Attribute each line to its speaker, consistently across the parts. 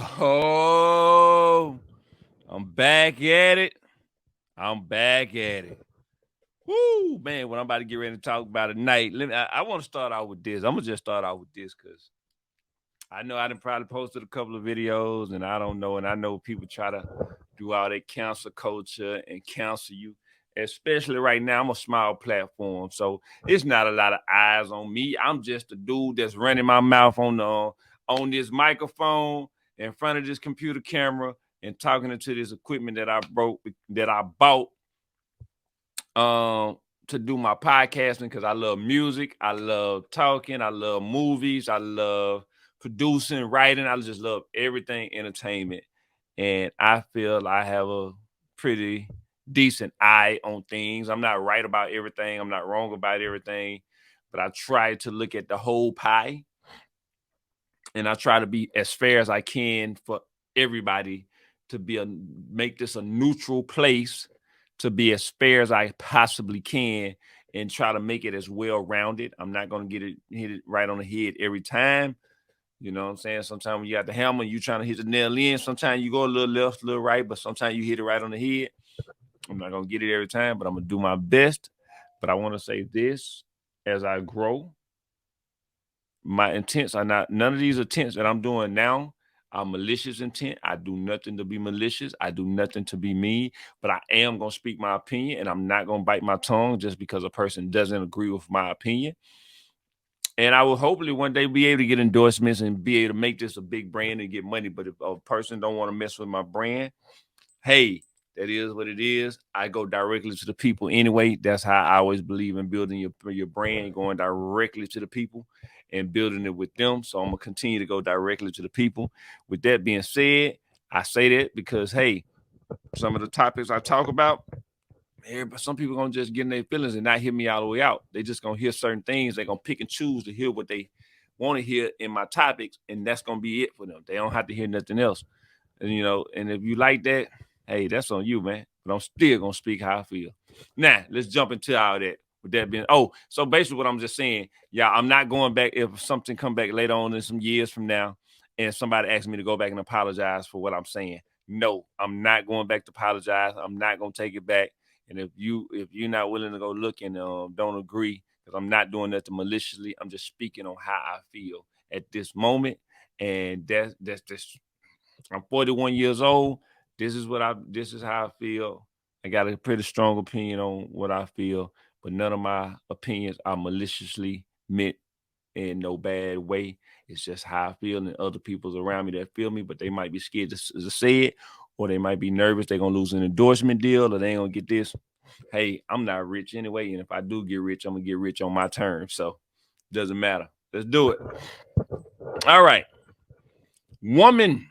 Speaker 1: Oh, I'm back at it. I'm back at it. Woo, man, what I'm about to get ready to talk about tonight. I want to start out with this. I'm going to just start out with this because I know I done probably posted a couple of videos and I don't know. And I know people try to do all that cancel culture and cancel you, especially right now. I'm a small platform. So it's not a lot of eyes on me. I'm just a dude that's running my mouth on this microphone in front of this computer camera and talking into this equipment that I bought to do my podcasting because I love music, I love talking, I love movies, I love producing, writing. I just love everything entertainment. And I feel I have a pretty decent eye on things. I'm not right about everything, I'm not wrong about everything, but I try to look at the whole pie and I try to be as fair as I can for everybody to make this a neutral place to be as fair as I possibly can and try to make it as well rounded. I'm not going to hit it right on the head every time. You know what I'm saying? Sometimes when you got the hammer, you trying to hit the nail in. Sometimes you go a little left, a little right, but sometimes you hit it right on the head. I'm not going to get it every time, but I'm going to do my best. But I want to say this: as I grow, my intents are not, none of these attempts that I'm doing now are malicious intent. I do nothing to be malicious. I do nothing to be mean, but I am going to speak my opinion and I'm not going to bite my tongue just because a person doesn't agree with my opinion. And I will hopefully one day be able to get endorsements and be able to make this a big brand and get money. But if a person don't want to mess with my brand, hey, that is what it is. I go directly to the people anyway. That's how I always believe in building your brand, going directly to the people and building it with them. So I'm gonna continue to go directly to the people. With that being said, I say that because hey, some of the topics I talk about, some people gonna just get in their feelings and not hear me all the way out. They just gonna hear certain things. They're gonna pick and choose to hear what they want to hear in my topics, and that's gonna be it for them. They don't have to hear nothing else. And if you like that, hey, that's on you, man. But I'm still gonna speak how I feel. Now, let's jump into all that. With that being, so basically what I'm just saying, yeah, I'm not going back if something come back later on in some years from now, and somebody asks me to go back and apologize for what I'm saying. No, I'm not going back to apologize. I'm not gonna take it back. And if you're not willing to go look and don't agree, because I'm not doing that maliciously, I'm just speaking on how I feel at this moment, and that's I'm 41 years old. This is how I feel. I got a pretty strong opinion on what I feel, but none of my opinions are maliciously meant in no bad way. It's just how I feel, and other people's around me that feel me, but they might be scared to say it, or they might be nervous they're gonna lose an endorsement deal, or they ain't gonna get this. Hey, I'm not rich anyway, and if I do get rich, I'm gonna get rich on my terms. So doesn't matter. Let's do it. All right, woman.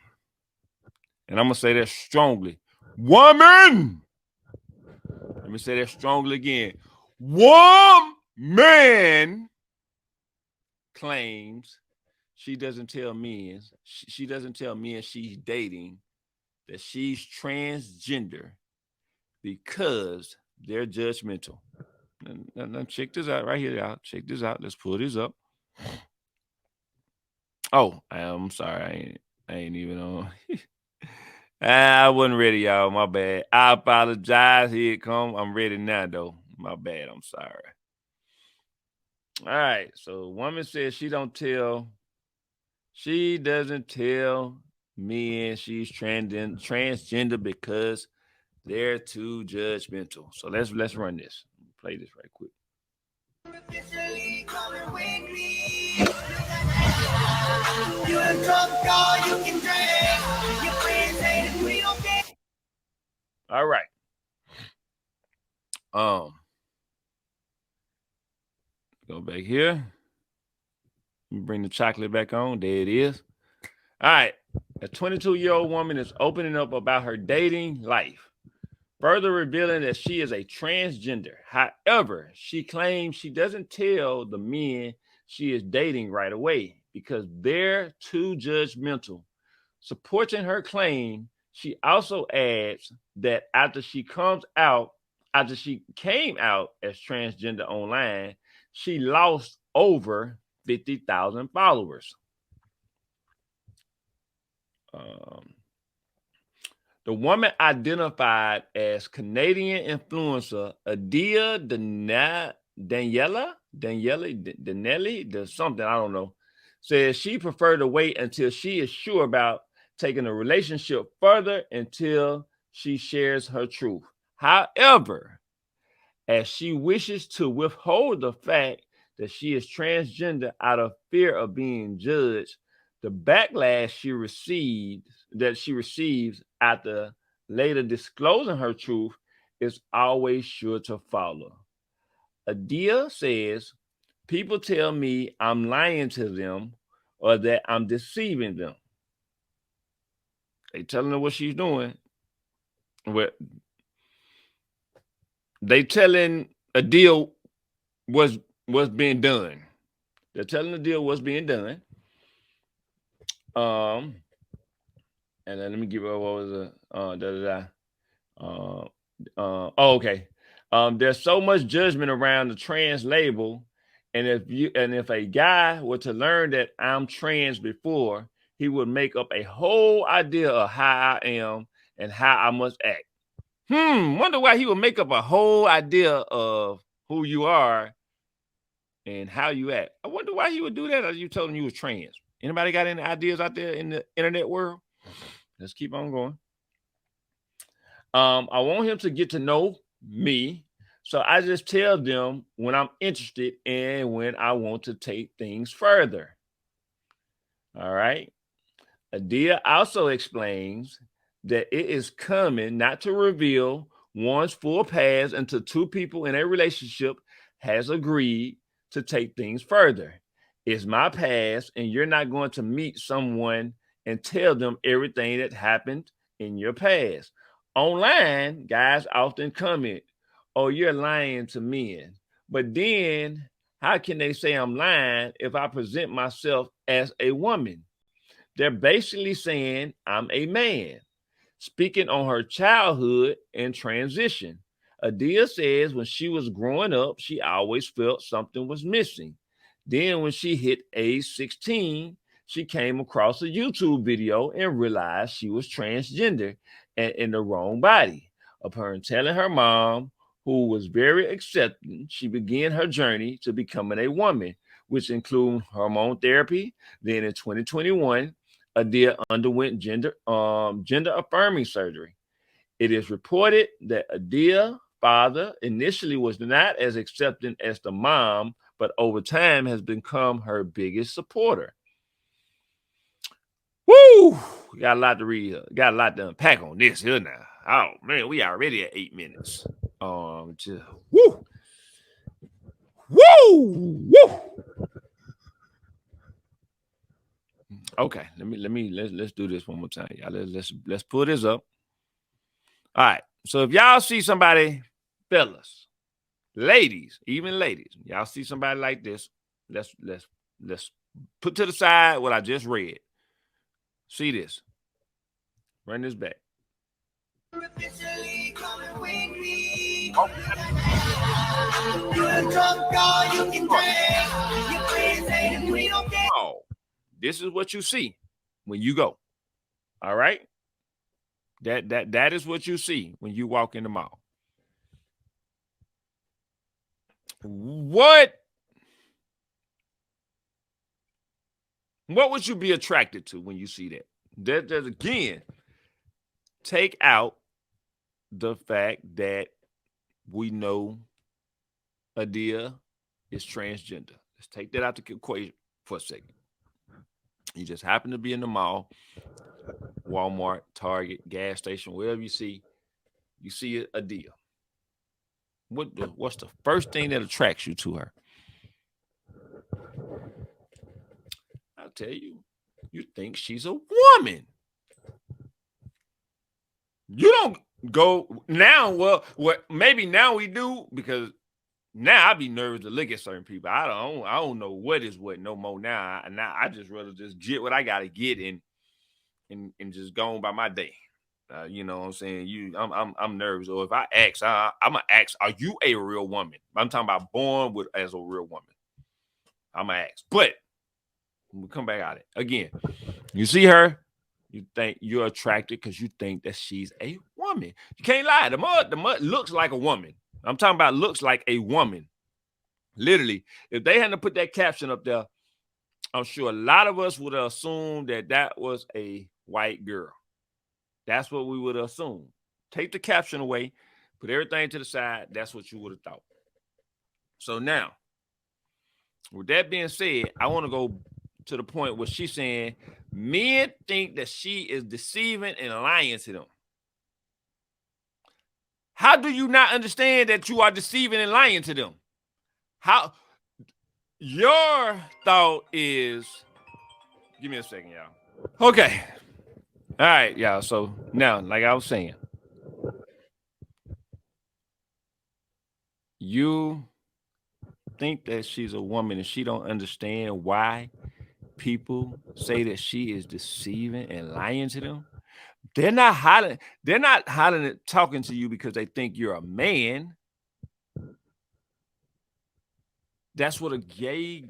Speaker 1: And I'm going to say that strongly. Woman! Let me say that strongly again. Woman claims she doesn't tell men, she doesn't tell men she's dating that she's transgender because they're judgmental. Now check this out right here, y'all. Check this out. Let's pull this up. Oh, I'm sorry. I ain't even on. I wasn't ready, y'all. My bad. I apologize. Here it come. I'm ready now, though. My bad. I'm sorry. All right. So, woman says she doesn't tell men she's transgender because they're too judgmental. So let's run this. Play this right quick. All right. Um, go back here. Bring the chocolate back on. There it is. All right. A 22-year-old woman is opening up about her dating life, further revealing that she is a transgender. However, she claims she doesn't tell the men she is dating right away because they're too judgmental. Supporting her claim, she also adds that after she came out as transgender online, she lost over 50,000 followers. The woman identified as Canadian influencer Adia Daniela, something, I don't know, says she preferred to wait until she is sure about taking the relationship further until she shares her truth. However, as she wishes to withhold the fact that she is transgender out of fear of being judged, the backlash she receives after later disclosing her truth is always sure to follow. Adia says, people tell me I'm lying to them or that I'm deceiving them. They telling her what she's doing. What they telling Adia what's being done. They're telling Adia what's being done. Um, and then let me give her what was it? Okay. There's so much judgment around the trans label, and if a guy were to learn that I'm trans before, he would make up a whole idea of how I am and how I must act. Wonder why he would make up a whole idea of who you are and how you act. I wonder why he would do that, as you told him you was trans. Anybody got any ideas out there in the internet world? Let's keep on going. I want him to get to know me. So I just tell them when I'm interested and when I want to take things further. All right. Adia also explains that it is common not to reveal one's full past until two people in a relationship has agreed to take things further. It's my past, and you're not going to meet someone and tell them everything that happened in your past. Online, guys often comment, "Oh, you're lying to men." But then, how can they say I'm lying if I present myself as a woman? They're basically saying I'm a man. Speaking on her childhood and transition, Adia says when she was growing up, she always felt something was missing. Then, when she hit age 16, she came across a YouTube video and realized she was transgender and in the wrong body. Upon telling her mom, who was very accepting, she began her journey to becoming a woman, which included hormone therapy. Then in 2021, Adia underwent gender affirming surgery. It is reported that Adia's father initially was not as accepting as the mom, but over time has become her biggest supporter. Woo! Got a lot to read. Got a lot to unpack on this here now. Oh man, we already at 8 minutes. Just woo, woo, woo. Okay, let's do this one more time, y'all. Let's pull this up. All right. So if y'all see somebody, fellas, ladies, even ladies, y'all see somebody like this, let's put to the side what I just read. See this. Run this back. Oh, this is what you see when you go. All right. That is what you see when you walk in the mall. What would you be attracted to when you see that? There's again, take out the fact that we know Adia is transgender. Let's take that out the equation for a second. You just happen to be in the mall, Walmart, Target, gas station, wherever you see Adia. What's the first thing that attracts you to her? I'll tell you, you think she's a woman. You don't go now. Well, maybe now we do, because now I be nervous to look at certain people. I don't know what is what no more now. Now I just rather just get what I gotta get and just go on by my day. You know what I'm saying? I'm nervous. Or if I ask, I'm gonna ask, are you a real woman? I'm talking about born with as a real woman. I'm gonna ask. But we come back at it again. You see her, You think you're attracted because you think that she's a woman. You can't lie. The mud looks like a woman. I'm talking about looks like a woman. Literally, if they hadn't put that caption up there, I'm sure a lot of us would have assumed that that was a white girl. That's what we would assume. Take the caption away, put everything to the side. That's what you would have thought. So now, with that being said, I want to go to the point where she's saying men think that she is deceiving and lying to them. How do you not understand that you are deceiving and lying to them? How your thought is, give me a second, y'all. Okay. All right, y'all. So now, like I was saying, you think that she's a woman and she don't understand why people say that she is deceiving and lying to them. They're not hollering it talking to you because they think you're a man. That's what a gay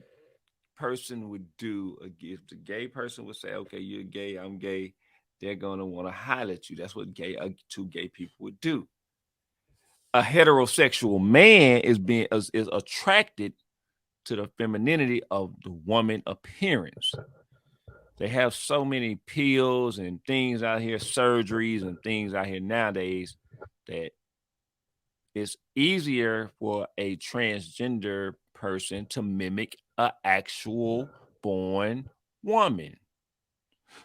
Speaker 1: person would do. If the gay person would say, okay, you're gay, I'm gay, they're gonna want to holler at you. That's what two gay people would do. A heterosexual man is attracted to the femininity of the woman appearance. They have so many pills and things out here, surgeries and things out here nowadays that it's easier for a transgender person to mimic an actual born woman.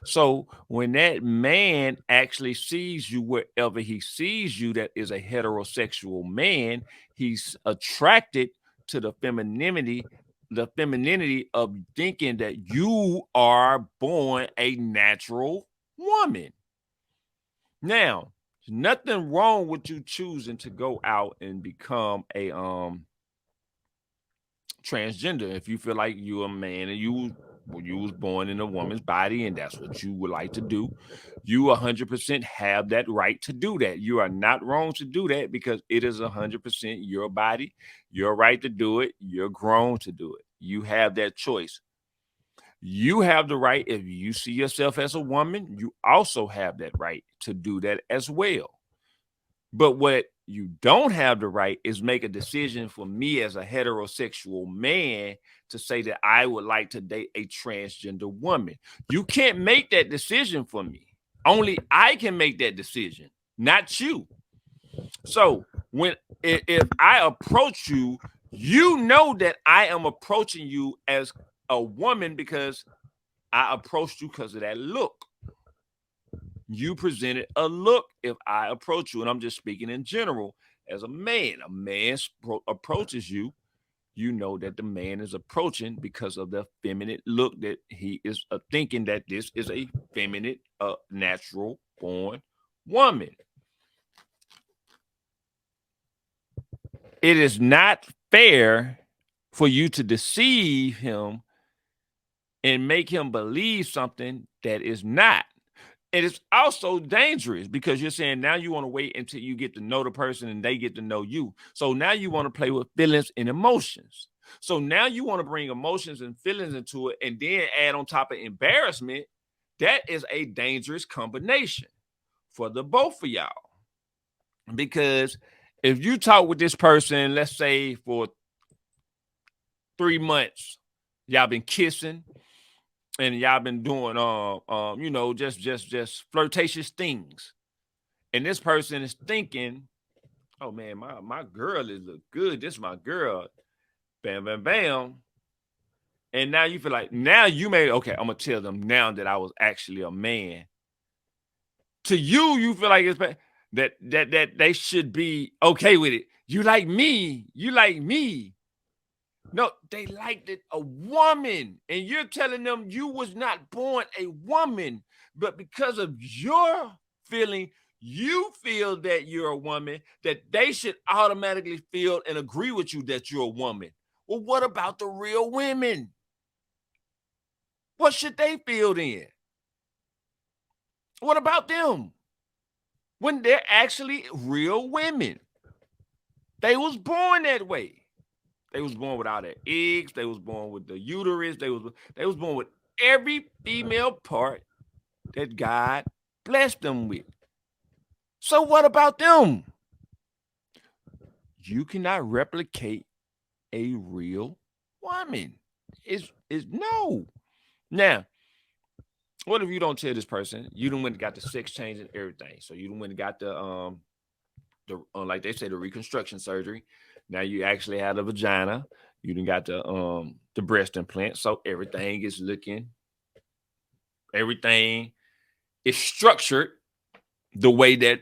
Speaker 1: So when that man actually sees you wherever he sees you, that is a heterosexual man, he's attracted to the femininity of thinking that you are born a natural woman. Now, there's nothing wrong with you choosing to go out and become a transgender if you feel like you're a man and you was born in a woman's body and that's what you would like to do. You 100% have that right to do that. You are not wrong to do that because it is 100% your body, your right to do it. You're grown to do it. You have that choice. You have the right, if you see yourself as a woman, you also have that right to do that as well. But what you don't have the right is make a decision for me as a heterosexual man to say that I would like to date a transgender woman. You can't make that decision for me. Only I can make that decision, not you. So when if I approach you, you know that I am approaching you as a woman because I approached you because of that look. You presented a look if I approach you, and I'm just speaking in general as a man. A man approaches you, you know that the man is approaching because of the feminine look that he is thinking that this is a feminine, natural born woman. It is not fair for you to deceive him and make him believe something that is not. It is also dangerous because you're saying now you want to wait until you get to know the person and they get to know you. So now you want to play with feelings and emotions. So now you want to bring emotions and feelings into it and then add on top of embarrassment. That is a dangerous combination for the both of y'all. Because if you talk with this person, let's say for 3 months, y'all been kissing, and y'all been doing just flirtatious things. And this person is thinking, oh man, my girl is look good. This is my girl. Bam, bam, bam. And now you feel like now you made okay, I'm gonna tell them now that I was actually a man. To you, you feel like it's that they should be okay with it. You like me, you like me. No, they liked it a woman, and you're telling them you was not born a woman, but because of your feeling, you feel that you're a woman, that they should automatically feel and agree with you that you're a woman. Well, what about the real women? What should they feel then? What about them? When they're actually real women. They was born that way. They was born with all their eggs. They was born with the uterus. They was born with every female part that God blessed them with. So what about them? You cannot replicate a real woman. Is no. Now, what if you don't tell this person you done went and got the sex change and everything? So you done went and got the like they say, the reconstruction surgery. Now you actually had a vagina. You done got the breast implant. So everything is structured the way that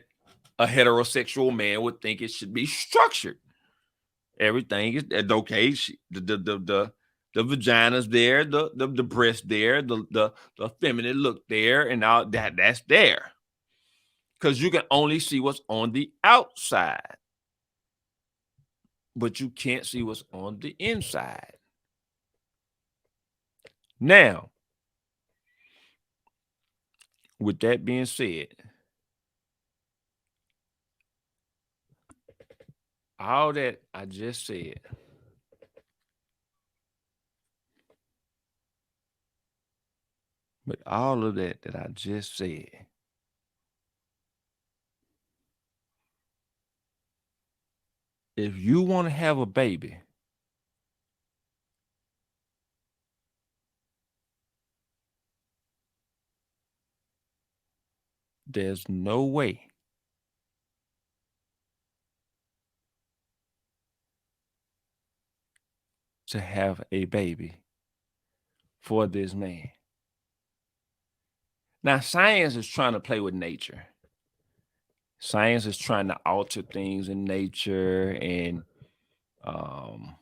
Speaker 1: a heterosexual man would think it should be structured. Everything is okay. The vagina's there, the breast there, the feminine look there, and all that's there. Because you can only see what's on the outside, but you can't see what's on the inside. Now, with that being said, all that I just said, but all of that I just said, if you want to have a baby, there's no way to have a baby for this man. Now, science is trying to play with nature. Science is trying to alter things in nature and um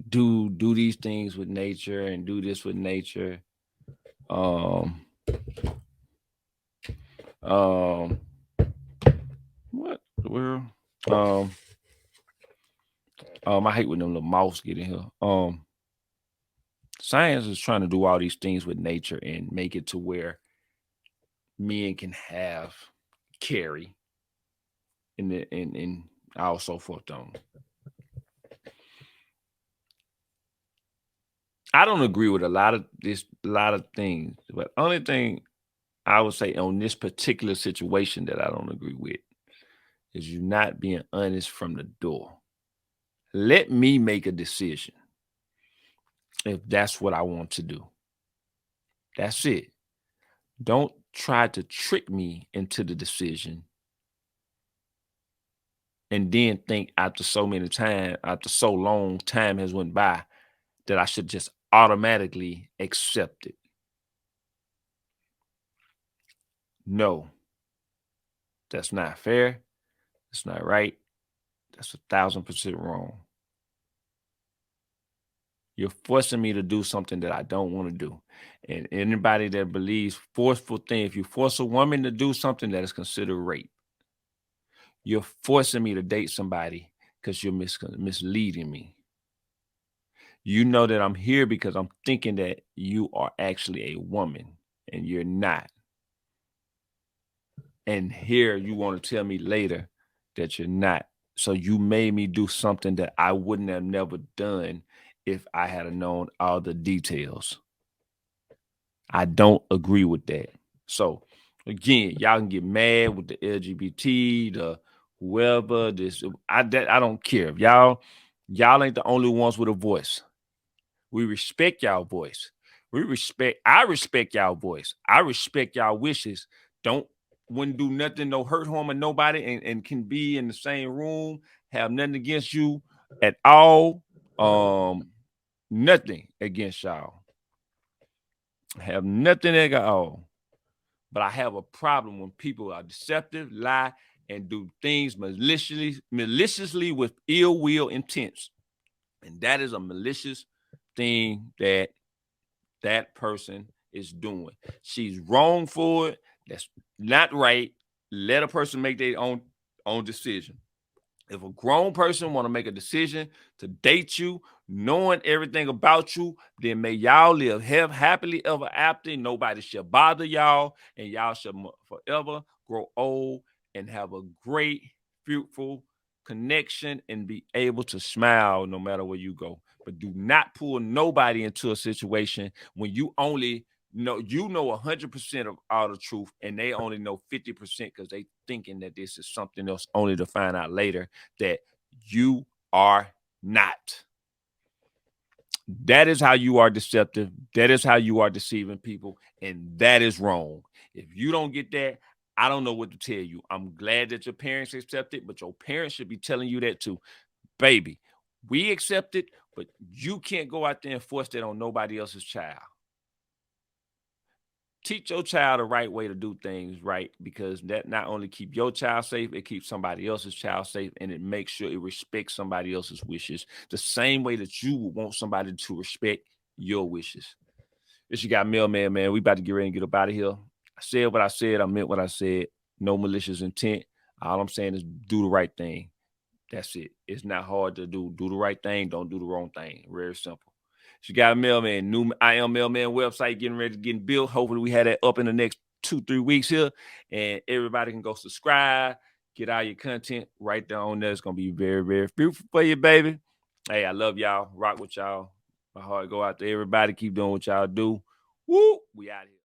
Speaker 1: do these things with nature and do this with nature. Um um what the world? Um I hate when them little mouse get in here. Science is trying to do all these things with nature and make it to where men can have carry and all so forth on. I don't agree with a lot of things, but only thing I would say on this particular situation that I don't agree with is you not being honest from the door. Let me make a decision if that's what I want to do. That's it. Don't try to trick me into the decision and then think after so long time has went by, that I should just automatically accept it. No, that's not fair. It's not right. That's 1,000% wrong. You're forcing me to do something that I don't want to do. And anybody that believes forceful thing, if you force a woman to do something, that is considered rape. You're forcing me to date somebody because you're misleading me. You know that I'm here because I'm thinking that you are actually a woman and you're not. And here you want to tell me later that you're not. So you made me do something that I wouldn't have never done if I had known all the details. I don't agree with that. So again, y'all can get mad with the LGBT, the whoever, this I don't care. Y'all ain't the only ones with a voice. We respect y'all voice. I respect y'all voice. I respect y'all wishes. Don't wouldn't do nothing, no hurt, harm, or nobody, and can be in the same room, have nothing against you at all. Nothing against y'all. Have nothing at all. But I have a problem when people are deceptive, lie, and do things maliciously with ill will intents. And that is a malicious thing that person is doing. She's wrong for it. That's not right. Let a person make their own decision. If a grown person want to make a decision to date you, knowing everything about you, then may y'all live happily ever after. Nobody shall bother y'all, and y'all shall forever grow old and have a great, fruitful connection and be able to smile no matter where you go. But do not pull nobody into a situation when you only No, you know 100% of all the truth, and they only know 50% because they thinking that this is something else, only to find out later that you are not. That is how you are deceptive. That is how you are deceiving people, and that is wrong. If you don't get that, I don't know what to tell you. I'm glad that your parents accept it, but your parents should be telling you that too. Baby, we accept it, but you can't go out there and force that on nobody else's child. Teach your child the right way to do things right, because that not only keep your child safe, it keeps somebody else's child safe, and it makes sure it respects somebody else's wishes the same way that you would want somebody to respect your wishes. This you got mailman, man. We about to get ready and get up out of here. I said what I said. I meant what I said. No malicious intent. All I'm saying is do the right thing. That's it. It's not hard to do. Do the right thing. Don't do the wrong thing. Very simple. She got a mailman. New I am mailman website getting ready to get built. Hopefully, we have that up in the next 2-3 weeks here, and everybody can go subscribe, get all your content right there on there. It's gonna be very, very fruitful for you, baby. Hey, I love y'all. Rock with y'all. My heart go out to everybody. Keep doing what y'all do. Woo! We out here.